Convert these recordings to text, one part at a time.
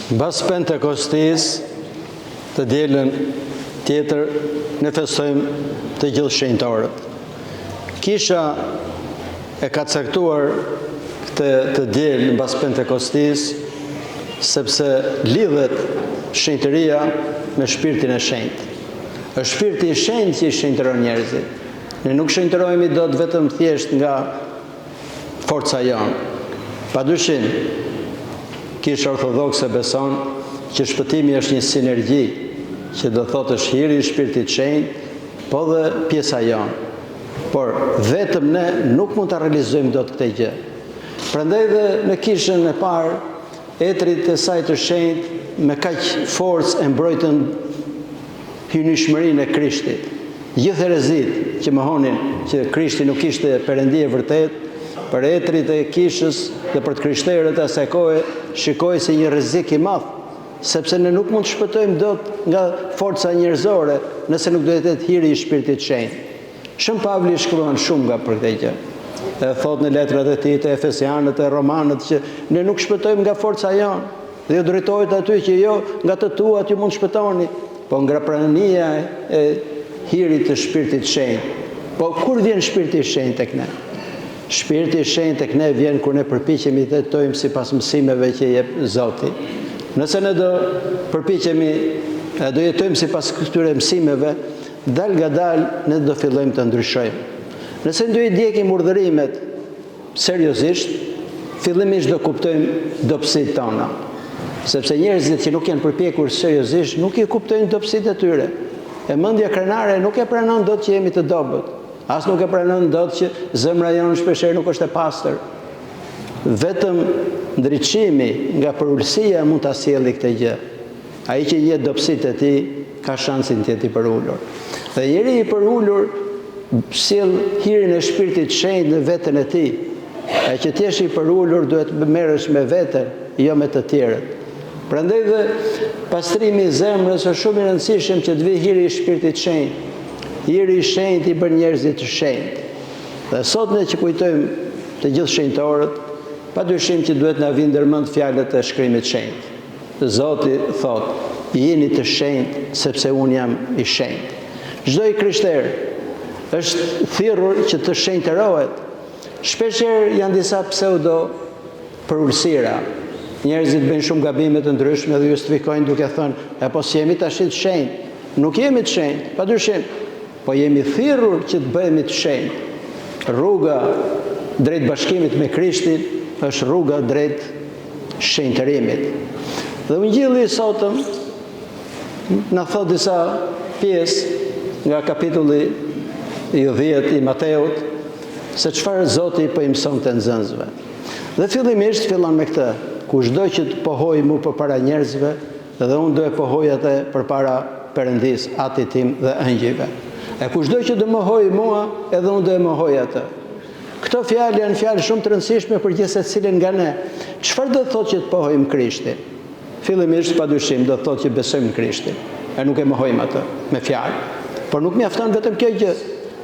Mbas Pentekostis, të dielën tjetër, ne festojmë të gjithë shenjtarët. Kisha e ka caktuar këtë të dielë mbas Pentekostis, sepse lidhet shenjtëria me shpirtin e shenjtë. Është shpirti i shenjtë që i shenjtëron njerëzit. Ne nuk shenjtërohemi dot vetëm thjesht nga forca jonë. Padyshim, Kisha ortodokse beson që shpëtimi është një sinergji, që do thotë është hiri i shpirtit shenjtë, po dhe pjesa jonë. Por vetëm ne nuk mund ta realizojmë dot këtë gjë. Prandaj dhe në kishën e parë, etrit e saj të shenjtë me kaq forcë e mbrojtën hynishmërinë e Krishtit. Gjithë herezit që mohonin që Krishti nuk ishte perëndi e vërtet, për etrit e kishës dhe për të krishterët e asaj kohe shikoi si një rrezik i madh, sepse ne nuk mund të shpëtojmë dot nga forca njerëzore nëse nuk do të jetë hiri i shpirtit shenjtë. Shën Pavli shkruan shumë nga për këtë gjë. E thot në letrat e tij të Efesianët e Romanët që ne nuk shpëtojmë nga forca jonë. Dhe ju drejtohet aty që jo nga të tuat ju mund të shpëtoni, po nga pranania e hirit të shpirtit shenjtë. Po kur vjen shpirti i shenjtë tek ne? Shpirti i shenjtë tek ne vjen kur ne përpiqemi të jetojmë sipas mësimeve që jep Zoti. Nëse ne do përpiqemi, do jetojmë sipas këtyre mësimeve, dal nga dal ne do fillojmë të ndryshojmë. Nëse do i ndjekim urdhërimet seriozisht, fillimisht do kuptojmë dobësitë tona. Sepse njerëzit që nuk janë përpjekur seriozisht nuk i kuptojnë dobësitë e tyre. E mendja krenare nuk e pranon dot që jemi të dobët. As nuk e pranon dot që zemra jonë shpeshherë nuk është e pastër. Vetëm ndriçimi nga përulësia mund ta sjellë këtë gjë. Ai që jep dobësitë e tij ka shansin të jetë i përulur. Dhe njeri i përulur sjell hirin e shpirtit shenjtë në veten e tij. Ai që ti je i përulur duhet të merresh me veten, jo me të tjerët. Prandaj dhe pastrimi i zemrës është shumë i rëndësishëm që të vijë hiri i shpirtit shenjtë. Hiri i shenjtë i bën njerëzit të shenjtë. Dhe sot ne që kujtojmë të gjithë shenjtorët, padyshim që duhet na vinë ndërmend fjalët e shkrimit shenjtë. Zoti thotë: "Jeni të shenjtë sepse unë jam i shenjtë." Çdo i krishter është thirrur që të shenjtërohet. Shpeshherë janë disa pseudo përulësira. Njerëzit bëjnë shumë gabime të ndryshme dhe justifikojnë duke thënë: "E po si jemi tash të shenjtë?" Nuk jemi të shenjtë, padyshim, po jemi thirrur që të bëhemi të shenjtë. Rruga drejt bashkimit me Krishtin është rruga drejt shenjtërimit. Dhe Ungjilli i sotëm na thot disa pjesë nga kapitulli i 10 i Mateut se çfarë Zoti po i mëson të nxënësve. Dhe fillimisht fillon me këtë: "Kushdo që të pohoj mu përpara njerëzve, dhe unë do e pohoj atë përpara Perëndis, Atit tim dhe ëngjëjve. E kushdo që do mohoj mua, edhe unë do e mohoj atë." Këto fjalë janë fjalë shumë të rëndësishme për gjithë secilin nga ne. Çfarë do thotë që të pohojmë Krishtin? Fillimisht padyshim do thotë që besojmë në Krishtin, e nuk e mohojmë atë me fjalë. Por nuk mjafton vetëm kjo gjë.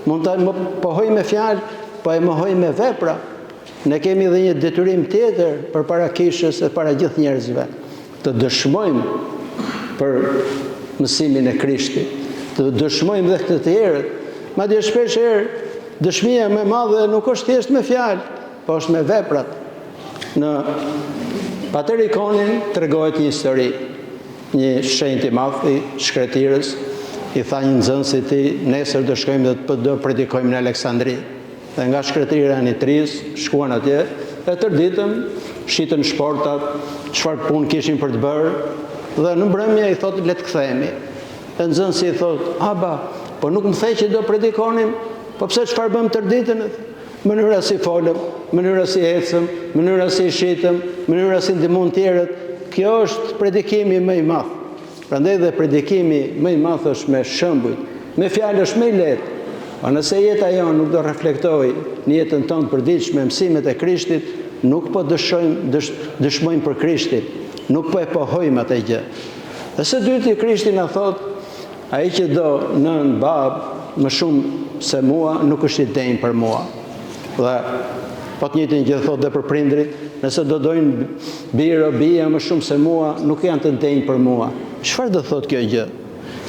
Mund ta pohojmë me fjalë, po e mohojmë me vepra. Ne kemi edhe një detyrim tjetër përpara kishës e para gjithë njerëzve, të dëshmojmë për mësimin e Krishtit, të dëshmojmë dhe këtë të tjerët. Madje shpeshherë dëshmia më e madhe nuk është thjesht me fjalë, po është me veprat. Në Paterikonin tregohet një histori. Një shenjtë i madh i shkretirës i tha një nxënës i tij: "Nesër do shkojmë dhe do predikojmë në Aleksandri." Dhe nga shkretira e Nitris shkuan atje, e tërditën shitën shportat, çfarë punë kishin për të bërë, dhe në mbrëmje i thotë: "Le të kthehemi." E nxënësi i thotë: "Aba, po nuk më the që do predikonim, po pse çfarë bëm tërditën?" Mënyra si folëm, mënyra si ecëm, mënyra si shitëm, mënyra si ndihmon tjerët, kjo është predikimi më i madh. Prandaj dhe predikimi më i madh është me shembuj. Me fjalë është më i lehtë. Po nëse jeta jonë nuk do reflektojë në jetën tonë të përditshme mësimet e Krishtit, nuk po dëshmojmë për Krishtin, nuk po e pohojmë atë gjë. Dhe së dyti Krishti na thot: "Ai që do nën bab më shumë se mua, nuk është i denjë për mua." Dhe po të njëjtin gjë thot dhe për prindrit: nëse do dojnë birë o bia më shumë se mua, nuk janë të ndenjë për mua. Çfarë do thotë kjo gjë?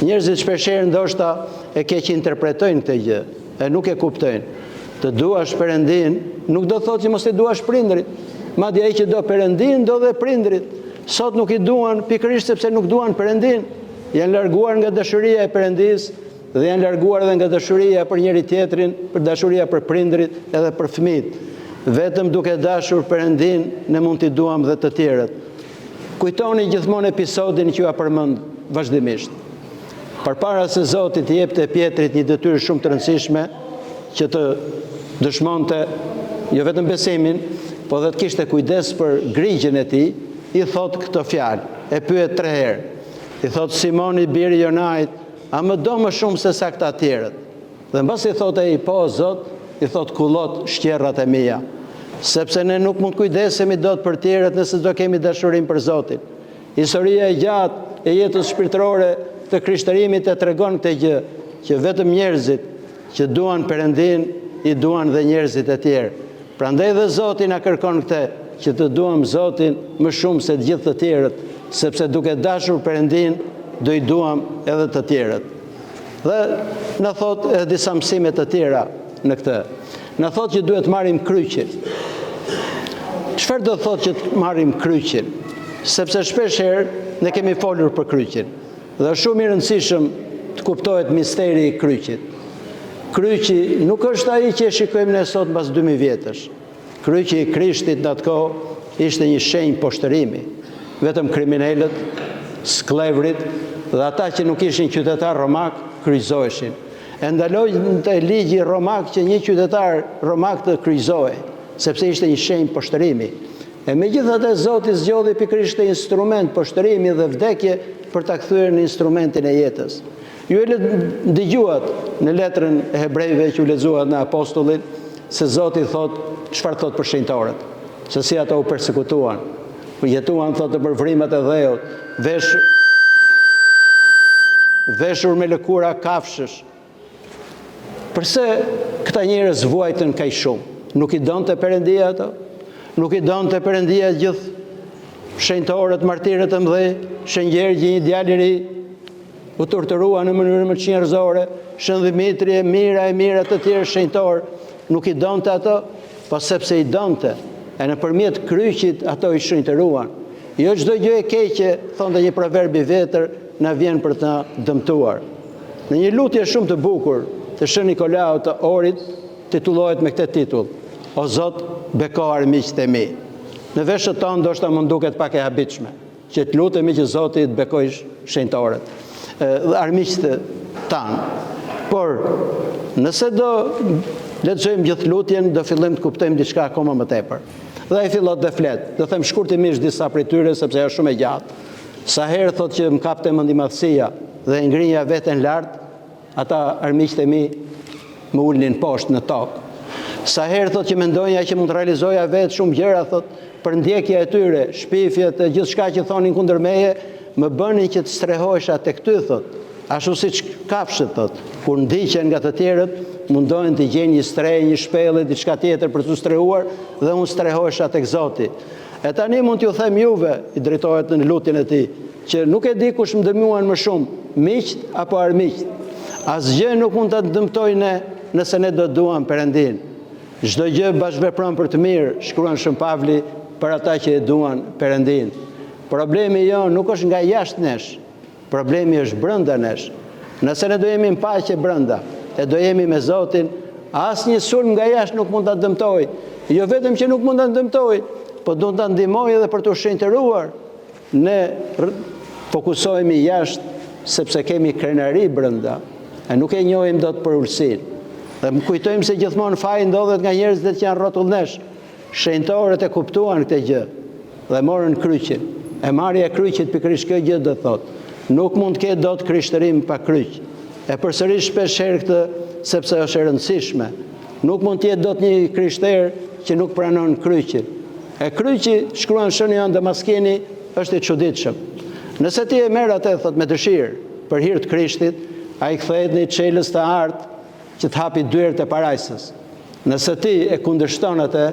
Njerëzit shpeshherë ndoshta e keq interpretojnë këtë gjë, e nuk e kuptojnë. Të duash Perëndin nuk do thotë që mos e duash prindrit. Madje ai që do Perëndin do dhe prindrit. Sot nuk i duan pikërisht sepse nuk duan Perëndin. Janë larguar nga dashuria e Perëndis dhe janë larguar edhe nga dashuria për njëri tjetrin, për dashuria për prindrit edhe për fëmijët. Vetëm duke dashur Perëndin ne mund t'i duam dhe të tjerët. Kujtoni gjithmonë episodin që ju përmend vazhdimisht. Përpara se Zoti t'i jepte Pjetrit një detyrë shumë të rëndësishme që të dëshmonte jo vetëm besimin, po dhe të kishte kujdes për grigjen e tij, i thot këtë fjalë, e pyet 3 herë. I thot Simoni biri i Jonait, a më do më shumë se sa këta tjerët? Dhe mbas i thot ai, po Zot, i thot kullot shtjerrat e mia. Sepse ne nuk mund kujdesemi dot për tjerët nëse do kemi dashurinë për Zotin. Historia e gjatë e jetës shpirtërore të krishtërimit e tregon këtë gjë, që vetëm njerëzit që duan Perëndin i duan dhe njerëzit e tjerë. Prandaj dhe Zoti na kërkon këtë, që të duam Zotin më shumë se të gjithë të tjerët, sepse duke dashur Perëndin do i duam edhe të tjerët. Dhe na thot edhe disa mësime të tjera në këtë. Na thot që duhet marrim kryqin. Çfarë do thot që të marrim kryqin? Sepse shpesh herë ne kemi folur për kryqin. Dhe është shumë i rëndësishëm të kuptohet misteri i kryqit. Kryqi nuk është ai që e shikojmë ne sot mbas 2000 vjetësh. Kryqi i Krishtit në atë kohë ishte një shenjë poshtërimi. Vetëm kriminalët, sklevrit dhe ata që nuk ishin qytetar romak kryqëzoheshin. E ndaloi te ligji romak që një qytetar romak të kryqëzohej, sepse ishte një shenjë poshtërimi. E megjithatë Zoti zgjodhi pikërisht të instrument poshtërimi dhe vdekje për ta kthyer në instrumentin e jetës. Ju e dëgjuat në letrën e Hebrejve që u lexuat në apostullit se Zoti thot çfarë thot për shenjtarët, se si ata u persekutuan, u jetuan thotë për vrimat e dheut, veshur me lëkura kafshësh. Përse këta njerëz vuajtën kaq shumë? Nuk i donte Perëndia ato? Nuk i donte Perëndia gjithë shenjtarët, martirët e mëdhej, Shëngjergji, një djalë i ri, u torturua në mënyrë më të njerëzore, Shën Dimitri, Mira të tjerë shenjtar, nuk i donte ato, po sepse i donte, e nëpërmjet kryqit ato i shenjtëruan. Jo çdo gjë e keqe, thonte një proverb i vjetër, na vjen për të dëmtuar. Në një lutje shumë të bukur të Shën Nikolau të Orit, titullohet me këtë titull: O Zot, beko armiqtë e mi. Në veshët tonë ndoshta mund duket pak e habitshme, që të lutemi që Zoti të bekojë shenjtarët, armiqtë tanë. Por nëse do lexojmë gjithë lutjen, do fillojmë të kuptojmë diçka akoma më tepër. Dhe ai fillon të flet. Do them shkurtimisht disa prej tyre sepse është shumë e gjatë. Sa herë thotë që më kapte mendimadhësia dhe ngrinja veten lart, ata armiqtë e mi më ulnin poshtë në tokë. Sa herë thotë që mendoja që mund të realizoja vetë shumë gjëra, thotë, për ndjekja e tyre, shpifjet e gjithçka që thonin kundër meje, më bënin që të strehohesha tek ty, thotë. Ashtu siç kafshët, thotë, kur ndiqen nga të tjerët, mundohen të gjejnë një strehë, një shpellë, diçka tjetër për të strehuar dhe unë strehohesha tek Zoti. E tani mund t'ju them juve, i drejtohet në lutjen e tij, që nuk e di kush më dëmuan më shumë, miqt apo armiqt. Asgjë nuk mund ta dëmtojë ne nëse ne do duam Perëndin. Çdo gjë bashkëvepron për të mirë, shkruan Shën Pavli për ata që e duan Perëndin. Problemi jo nuk është nga jashtë nesh, problemi është brenda nesh. Nëse ne do jemi në paqe brenda, e do jemi me Zotin, asnjë sulm nga jashtë nuk mund ta dëmtojë. Jo vetëm që nuk mund ta dëmtojë, po do ta ndihmojë edhe për të shenjtëruar. Ne fokusohemi jashtë sepse kemi krenari brenda, e nuk e njohim dot për ulësinë. Dhe më kujtojmë se gjithmonë faji ndodhet nga njerëzit që janë rrotullnesh. Shenjtarët e kuptuan këtë gjë dhe morën kryqin. E marrja e kryqit pikërisht kjo gjë do thotë, nuk mund të ketë dot krishtërim pa kryq. E përsëris shpesh herë këtë sepse është e rëndësishme. Nuk mund të jetë dot një krishter që nuk pranon kryqin. E kryqi, shkruan Shën Jan Damaskini, është i çuditshëm. Nëse ti e merr atë thot me dëshirë për hir të Krishtit, ai kthehet në çelës të artë që të hapi dyert e parajsës. Nëse ti e kundërshton atë,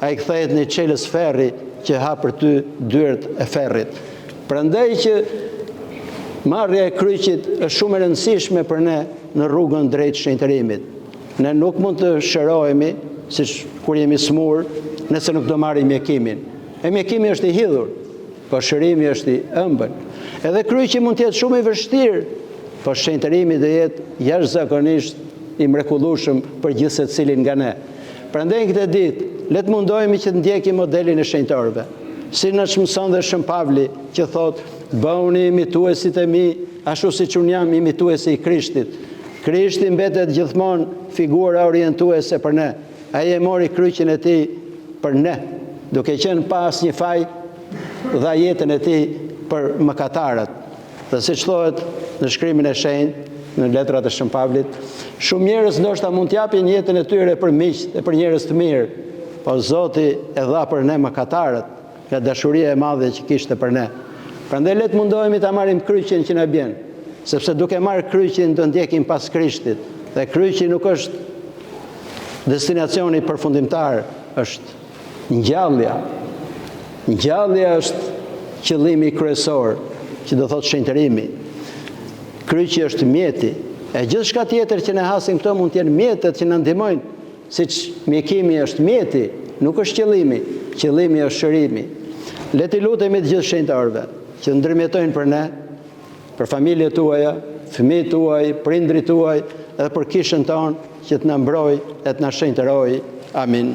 ai kthehet në çelës ferri që ha për ty dyert e ferrit. Prandaj që marrja e kryqit është shumë e rëndësishme për ne në rrugën drejt shenjtërimit. Ne nuk mund të shërohemi, siç kur jemi smur, nëse nuk do marrim mjekimin. E mjekimi është i hidhur, po shërimi është i ëmbël. Edhe kryqi mund të jetë shumë i vështirë, po shenjtërimi do jetë jashtëzakonisht i mrekullueshëm për gjithë secilin nga ne. Prandaj këtë ditë, le të mundohemi që të ndjekim modelin e shenjtërëve. Si na mëson dhe Shën Pavli që thotë, bëuni imituesit e mi, ashtu siç unë jam imituesi i Krishtit. Krishti mbetet gjithmonë figura orientuese për ne. Ai e mori kryqin e tij për ne, duke qenë pa asnjë faj, dha jetën e tij për mëkatarët. Dhe siç thohet në shkrimin e shenjtë, në letrat e Shën Pavlit, shumë njerëz ndoshta mund t'japin jetën e tyre për miq e për njerëz të mirë, po Zoti e dha për ne mëkatarët, nga dashuria e madhe që kishte për ne. Prandaj le të mundohemi ta marrim kryqin që na bjen, sepse duke marrë kryqin do ndjekim pas Krishtit. Dhe kryqi nuk është destinacioni përfundimtar, është ngjallja. Ngjallja është qëllimi kryesor, që do thotë shenjtërimi. Kryqi është mjeti, e gjithçka tjetër që ne hasim këto mund të jenë mjetet që na ndihmojnë, siç mjekimi është mjeti, nuk është qëllimi. Qëllimi është shërimi. Le të lutemi të gjithë shenjtërëve që ndërmjetojnë për ne, për familjet tuaja, fëmijët tuaj, prindrit tuaj, edhe për kishën tonë që të na mbrojë e të na shenjtërojë. Amin.